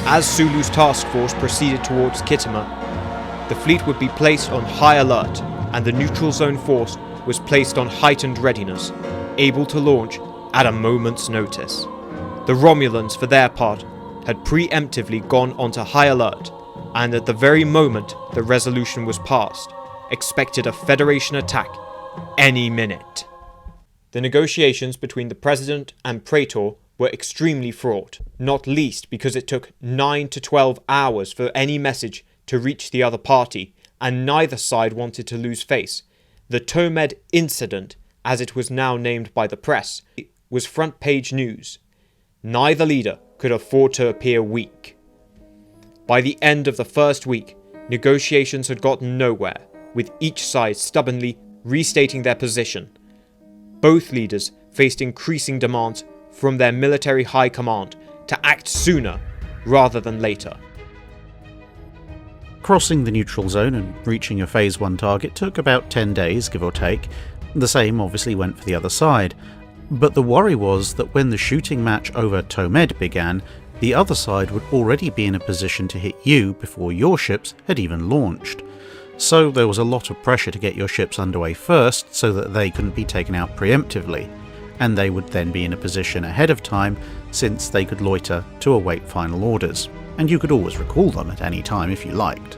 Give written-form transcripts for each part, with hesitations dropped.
As Sulu's task force proceeded towards Kittima, the fleet would be placed on high alert, and the neutral zone force was placed on heightened readiness, able to launch at a moment's notice. The Romulans, for their part, had preemptively gone onto high alert, and at the very moment the resolution was passed, expected a Federation attack any minute. The negotiations between the President and Preator were extremely fraught, not least because it took 9 to 12 hours for any message to reach the other party, and neither side wanted to lose face. The Tomed incident, as it was now named by the press, was front page news. Neither leader could afford to appear weak. By the end of the first week, negotiations had gotten nowhere, with each side stubbornly restating their position. Both leaders faced increasing demands from their military high command to act sooner rather than later. Crossing the neutral zone and reaching a Phase 1 target took about 10 days, give or take. The same obviously went for the other side. But the worry was that when the shooting match over Tomed began, the other side would already be in a position to hit you before your ships had even launched. So there was a lot of pressure to get your ships underway first so that they couldn't be taken out preemptively, and they would then be in a position ahead of time since they could loiter to await final orders, and you could always recall them at any time if you liked.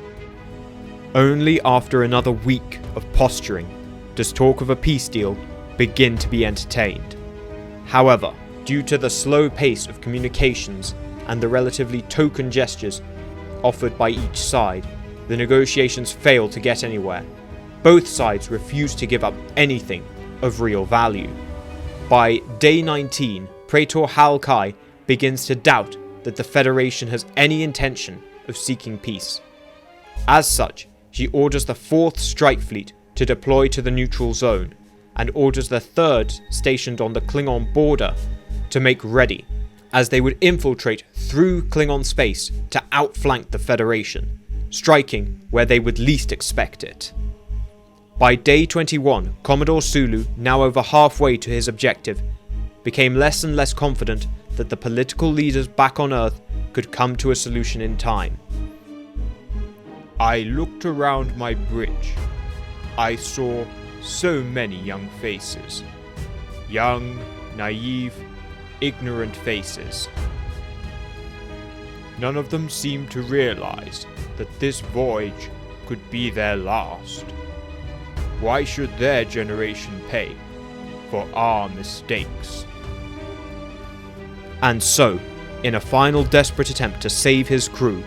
Only after another week of posturing does talk of a peace deal begin to be entertained. However, due to the slow pace of communications and the relatively token gestures offered by each side, the negotiations failed to get anywhere. Both sides refused to give up anything of real value. By day 19, Praetor Halkai begins to doubt that the Federation has any intention of seeking peace. As such, she orders the 4th Strike Fleet to deploy to the neutral zone, and orders the 3rd, stationed on the Klingon border, to make ready, as they would infiltrate through Klingon space to outflank the Federation, striking where they would least expect it. By day 21, Commodore Sulu, now over halfway to his objective, became less and less confident that the political leaders back on Earth could come to a solution in time. I looked around my bridge. I saw so many young faces. Young, naive, ignorant faces. None of them seemed to realize that this voyage could be their last. Why should their generation pay for our mistakes? And so, in a final desperate attempt to save his crew,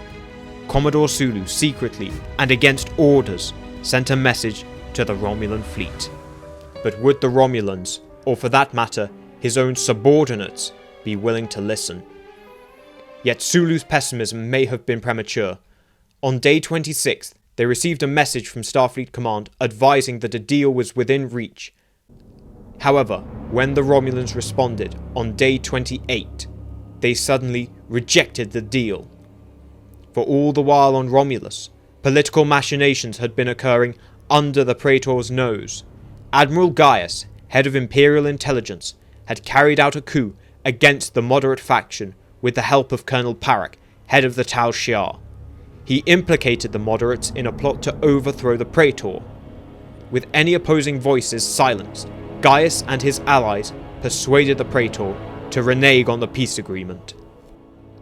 Commodore Sulu secretly and against orders sent a message to the Romulan fleet. But would the Romulans, or for that matter, his own subordinates, be willing to listen? Yet Sulu's pessimism may have been premature. On day 26, they received a message from Starfleet Command advising that a deal was within reach. However, when the Romulans responded on day 28, they suddenly rejected the deal. For all the while on Romulus, political machinations had been occurring under the Praetor's nose. Admiral Gaius, head of Imperial Intelligence, had carried out a coup against the moderate faction with the help of Colonel Parak, head of the Tal Shiar. He implicated the moderates in a plot to overthrow the Praetor. With any opposing voices silenced, Gaius and his allies persuaded the Praetor to renege on the peace agreement.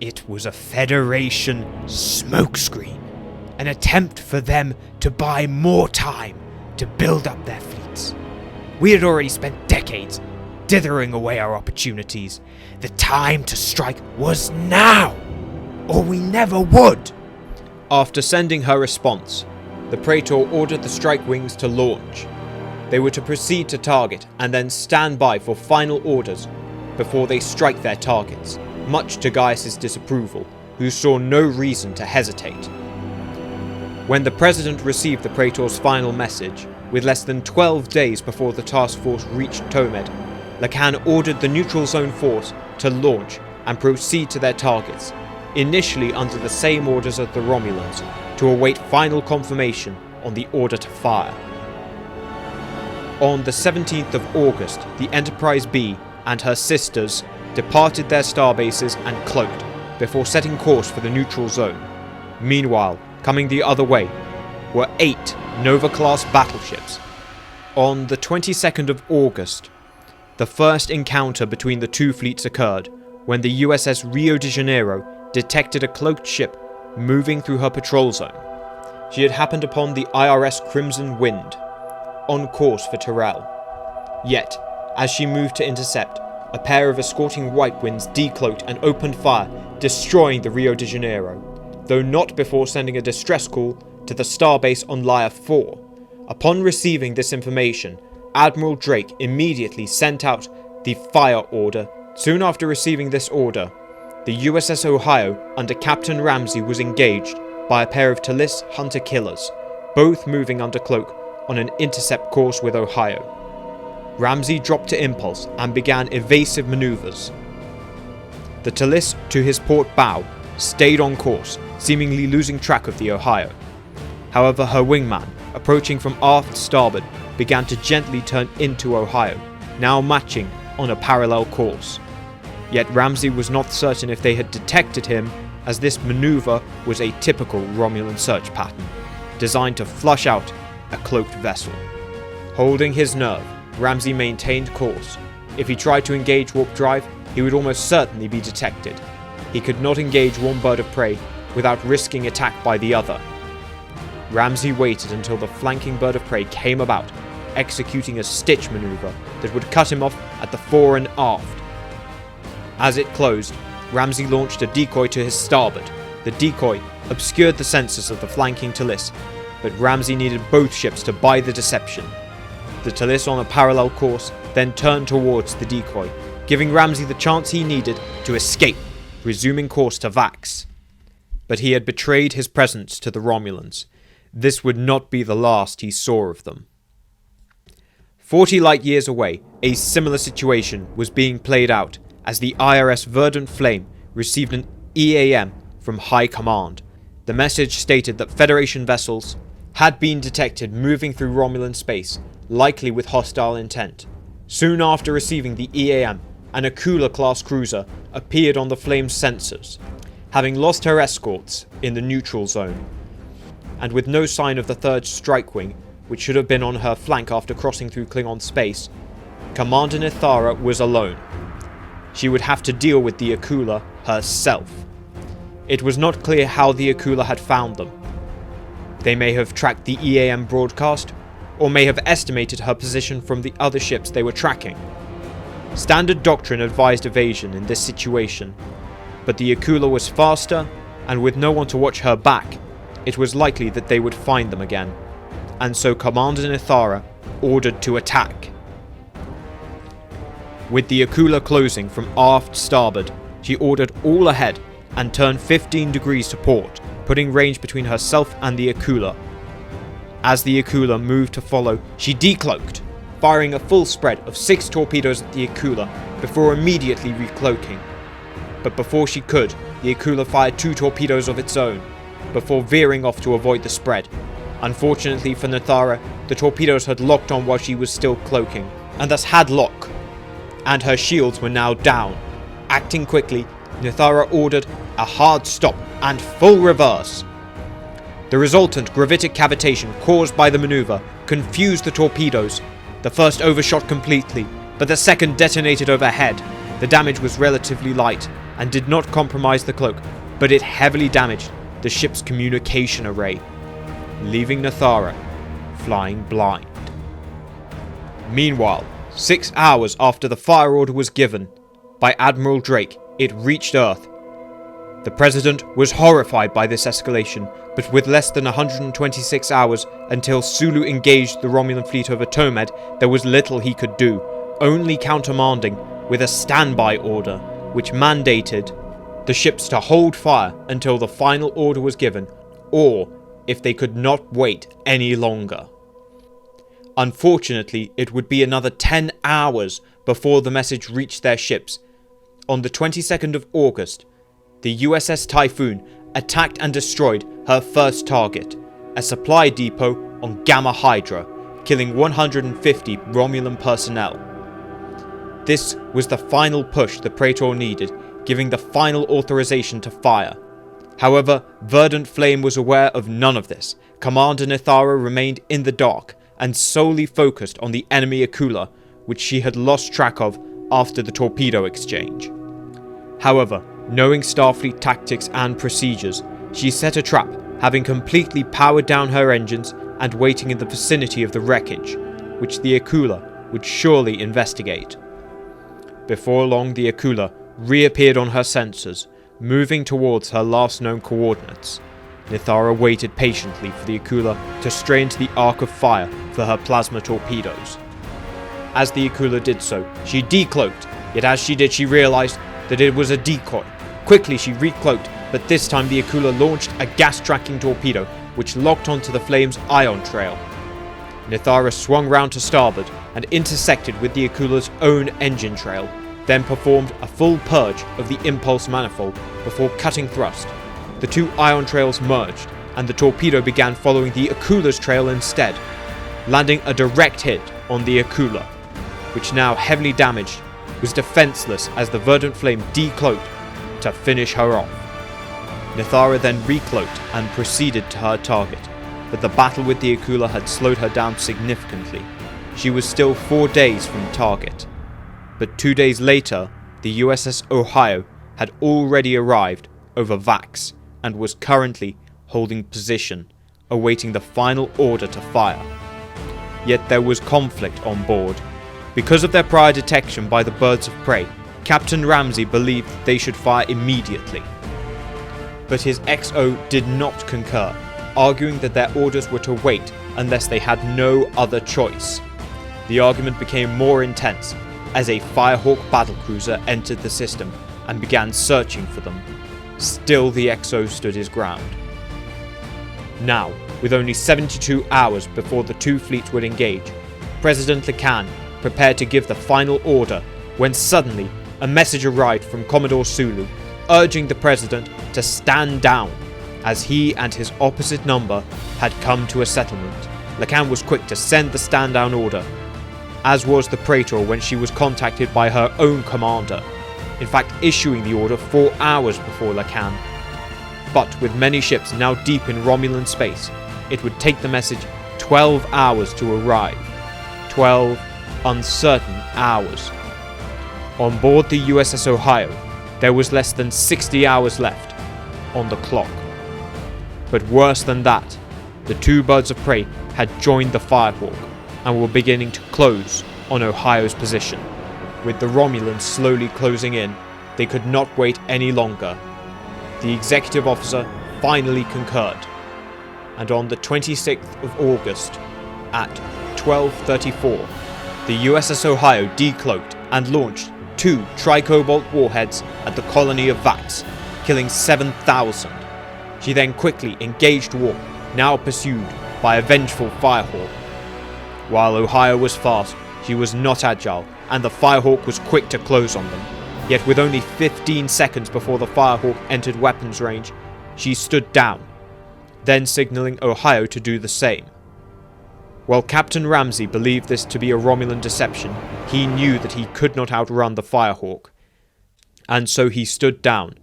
It was a Federation smokescreen, an attempt for them to buy more time to build up their fleets. We had already spent decades dithering away our opportunities. The time to strike was now, or we never would. After sending her response, the Praetor ordered the strike wings to launch. They were to proceed to target and then stand by for final orders before they strike their targets, much to Gaius' disapproval, who saw no reason to hesitate. When the President received the Praetor's final message, with less than 12 days before the task force reached Tomed, Lacan ordered the neutral zone force to launch and proceed to their targets, initially under the same orders as the Romulans, to await final confirmation on the order to fire. On the 17th of August, the Enterprise B and her sisters departed their starbases and cloaked, before setting course for the neutral zone. Meanwhile, coming the other way, were 8 Nova-class battleships. On the 22nd of August, the first encounter between the two fleets occurred when the USS Rio de Janeiro detected a cloaked ship moving through her patrol zone. She had happened upon the IRS Crimson Wind, on course for Terrell. Yet, as she moved to intercept, a pair of escorting white winds decloaked and opened fire, destroying the Rio de Janeiro, though not before sending a distress call to the starbase on Layer 4. Upon receiving this information, Admiral Drake immediately sent out the fire order. Soon after receiving this order, the USS Ohio under Captain Ramsey was engaged by a pair of Tallis hunter-killers, both moving under cloak on an intercept course with Ohio. Ramsey dropped to impulse and began evasive maneuvers. The Tallis, to his port bow, stayed on course, seemingly losing track of the Ohio. However, her wingman, approaching from aft starboard, began to gently turn into Ohio, now matching on a parallel course. Yet Ramsey was not certain if they had detected him, as this maneuver was a typical Romulan search pattern, designed to flush out a cloaked vessel. Holding his nerve, Ramsey maintained course. If he tried to engage warp drive, he would almost certainly be detected. He could not engage one bird of prey without risking attack by the other. Ramsey waited until the flanking bird of prey came about, executing a stitch maneuver that would cut him off at the fore and aft. As it closed, Ramsey launched a decoy to his starboard. The decoy obscured the sensors of the flanking Tallis, but Ramsey needed both ships to buy the deception. The Tallis on a parallel course then turned towards the decoy, giving Ramsey the chance he needed to escape, resuming course to Vax. But he had betrayed his presence to the Romulans. This would not be the last he saw of them. 40 light-years away, a similar situation was being played out as the IRS Verdant Flame received an EAM from High Command. The message stated that Federation vessels had been detected moving through Romulan space, likely with hostile intent. Soon after receiving the EAM, an Akula-class cruiser appeared on the Flame's sensors, having lost her escorts in the neutral zone, and with no sign of the third strike wing, which should have been on her flank after crossing through Klingon space. Commander Nithara was alone. She would have to deal with the Akula herself. It was not clear how the Akula had found them. They may have tracked the EAM broadcast, or may have estimated her position from the other ships they were tracking. Standard doctrine advised evasion in this situation, but the Akula was faster, and with no one to watch her back, it was likely that they would find them again, and so Commander Nithara ordered to attack. With the Akula closing from aft starboard, she ordered all ahead and turned 15 degrees to port, putting range between herself and the Akula. As the Akula moved to follow, she decloaked, firing a full spread of 6 torpedoes at the Akula before immediately recloaking. But before she could, the Akula fired 2 torpedoes of its own, before veering off to avoid the spread. Unfortunately for Nithara, the torpedoes had locked on while she was still cloaking, and thus had lock, and her shields were now down. Acting quickly, Nithara ordered a hard stop and full reverse. The resultant gravitic cavitation caused by the maneuver confused the torpedoes. The first overshot completely, but the second detonated overhead. The damage was relatively light and did not compromise the cloak, but it heavily damaged the ship's communication array, leaving Nithara flying blind. Meanwhile, 6 hours after the fire order was given by Admiral Drake, it reached Earth. The President was horrified by this escalation, but with less than 126 hours until Sulu engaged the Romulan fleet over Tomed, there was little he could do, only countermanding with a standby order, which mandated the ships to hold fire until the final order was given, or if they could not wait any longer. Unfortunately, it would be another 10 hours before the message reached their ships. On the 22nd of August, the USS Typhoon attacked and destroyed her first target, a supply depot on Gamma Hydra, killing 150 Romulan personnel. This was the final push the Praetor needed, giving the final authorization to fire. However, Verdant Flame was aware of none of this. Commander Nithara remained in the dark and solely focused on the enemy Akula, which she had lost track of after the torpedo exchange. However, knowing Starfleet tactics and procedures, she set a trap, having completely powered down her engines and waiting in the vicinity of the wreckage, which the Akula would surely investigate. Before long, the Akula reappeared on her sensors, moving towards her last known coordinates. Nithara waited patiently for the Akula to stray into the arc of fire for her plasma torpedoes. As the Akula did so, she decloaked, yet as she did she realized that it was a decoy. Quickly she recloaked, but this time the Akula launched a gas-tracking torpedo, which locked onto the Flame's ion trail. Nithara swung round to starboard and intersected with the Akula's own engine trail, then performed a full purge of the impulse manifold before cutting thrust. The two ion trails merged, and the torpedo began following the Akula's trail instead, landing a direct hit on the Akula, which, now heavily damaged, was defenseless as the Verdant Flame decloaked to finish her off. Nithara then recloaked and proceeded to her target, but the battle with the Akula had slowed her down significantly. She was still 4 days from target. But 2 days later, the USS Ohio had already arrived over Vax and was currently holding position, awaiting the final order to fire. Yet there was conflict on board. Because of their prior detection by the birds of prey, Captain Ramsey believed they should fire immediately. But his XO did not concur, arguing that their orders were to wait unless they had no other choice. The argument became more intense as a Firehawk battlecruiser entered the system and began searching for them. Still, the XO stood his ground. Now, with only 72 hours before the two fleets would engage, President Lacan prepared to give the final order when suddenly a message arrived from Commodore Sulu urging the President to stand down, as he and his opposite number had come to a settlement. Lacan was quick to send the stand down order, as was the Praetor when she was contacted by her own commander, in fact issuing the order 4 hours before Lacan. But with many ships now deep in Romulan space, it would take the message 12 hours to arrive. 12 uncertain hours. On board the USS Ohio, there was less than 60 hours left on the clock. But worse than that, the two birds of prey had joined the Firehawk and were beginning to close on Ohio's position. With the Romulans slowly closing in, they could not wait any longer. The executive officer finally concurred, and on the 26th of August, at 12:34, the USS Ohio decloaked and launched 2 tricobalt warheads at the colony of Vax, killing 7,000. She then quickly engaged war, now pursued by a vengeful Firehawk. While Ohio was fast, she was not agile, and the Firehawk was quick to close on them. Yet with only 15 seconds before the Firehawk entered weapons range, she stood down, then signalling Ohio to do the same. While Captain Ramsey believed this to be a Romulan deception, he knew that he could not outrun the Firehawk, and so he stood down.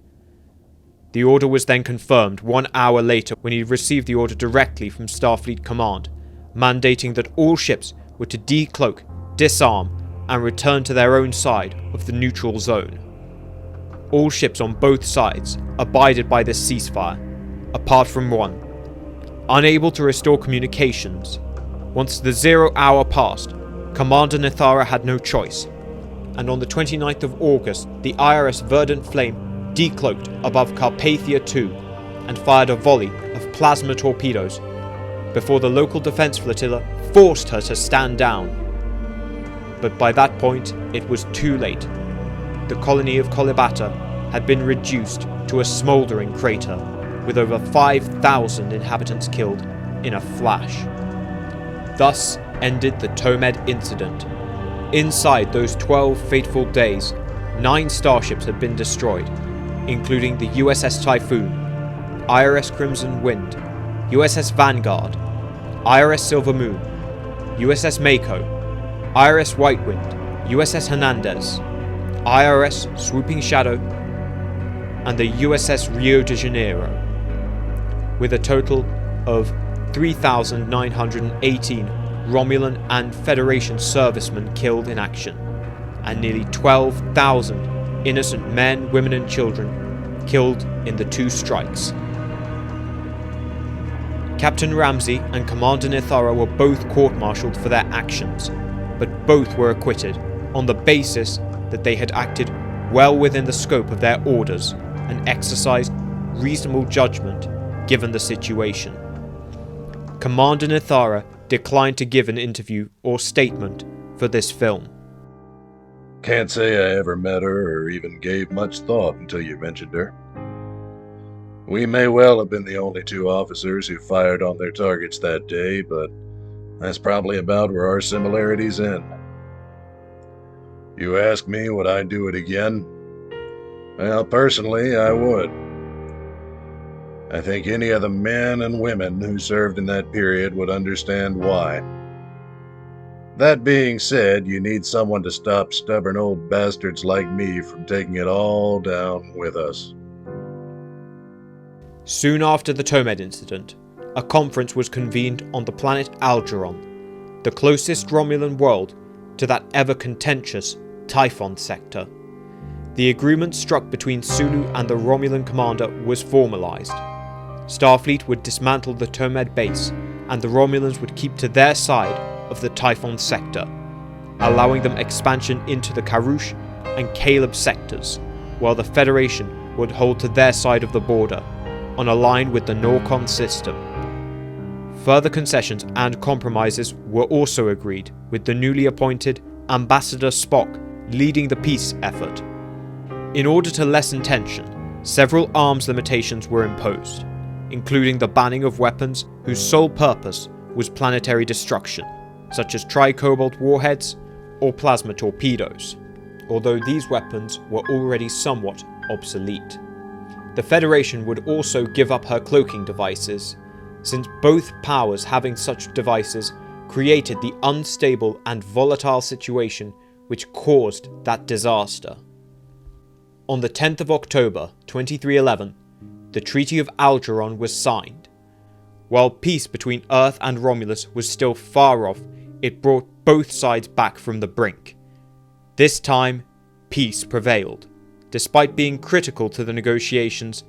The order was then confirmed 1 hour later when he received the order directly from Starfleet Command, mandating that all ships were to decloak, disarm, and return to their own side of the neutral zone. All ships on both sides abided by this ceasefire, apart from one. Unable to restore communications, once the 0 hour passed, Commander Nithara had no choice, and on the 29th of August, the IRS Verdant Flame decloaked above Carpathia II and fired a volley of plasma torpedoes before the local defense flotilla forced her to stand down. But by that point, it was too late. The colony of Kolibata had been reduced to a smouldering crater, with over 5,000 inhabitants killed in a flash. Thus ended the Tomed incident. Inside those 12 fateful days, 9 starships had been destroyed, including the USS Typhoon, IRS Crimson Wind, USS Vanguard, IRS Silver Moon, USS Mako, IRS White Wind, USS Hernandez, IRS Swooping Shadow, and the USS Rio de Janeiro, with a total of 3,918 Romulan and Federation servicemen killed in action, and nearly 12,000 innocent men, women and children killed in the two strikes. Captain Ramsey and Commander Nithara were both court-martialed for their actions, but both were acquitted on the basis that they had acted well within the scope of their orders and exercised reasonable judgment given the situation. Commander Nithara declined to give an interview or statement for this film. Can't say I ever met her or even gave much thought until you mentioned her. We may well have been the only two officers who fired on their targets that day, but that's probably about where our similarities end. You ask me would I do it again? Well, personally, I would. I think any of the men and women who served in that period would understand why. That being said, you need someone to stop stubborn old bastards like me from taking it all down with us. Soon after the Tomed incident, a conference was convened on the planet Algernon, the closest Romulan world to that ever-contentious Typhon sector. The agreement struck between Sulu and the Romulan commander was formalized. Starfleet would dismantle the Tomed base, and the Romulans would keep to their side of the Typhon sector, allowing them expansion into the Karush and Caleb sectors, while the Federation would hold to their side of the border, on a line with the Norcon system. Further concessions and compromises were also agreed, with the newly appointed Ambassador Spock leading the peace effort. In order to lessen tension, several arms limitations were imposed, including the banning of weapons whose sole purpose was planetary destruction, such as tricobalt warheads or plasma torpedoes, although these weapons were already somewhat obsolete. The Federation would also give up her cloaking devices, since both powers having such devices created the unstable and volatile situation which caused that disaster. On the 10th of October 2311, the Treaty of Algernon was signed. While peace between Earth and Romulus was still far off, it brought both sides back from the brink. This time, peace prevailed. Despite being critical to the negotiations,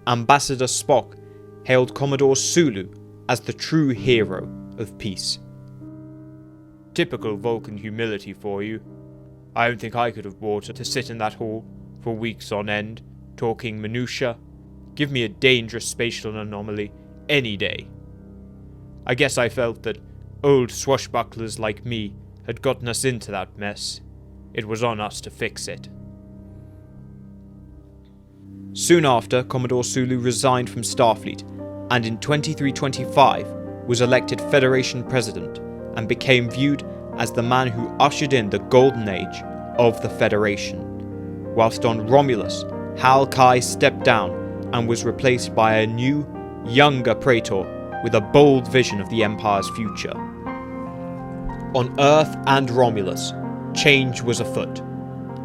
Ambassador Spock hailed Commodore Sulu as the true hero of peace. Typical Vulcan humility for you. I don't think I could have bore to sit in that hall for weeks on end, talking minutiae. Give me a dangerous spatial anomaly any day. I guess I felt that old swashbucklers like me had gotten us into that mess. It was on us to fix it. Soon after, Commodore Sulu resigned from Starfleet, and in 2325 was elected Federation President and became viewed as the man who ushered in the golden age of the Federation. Whilst on Romulus, Hal Kai stepped down and was replaced by a new, younger Praetor with a bold vision of the Empire's future. On Earth and Romulus, change was afoot,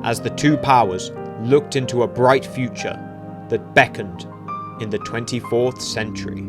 as the two powers looked into a bright future that beckoned in the 24th century.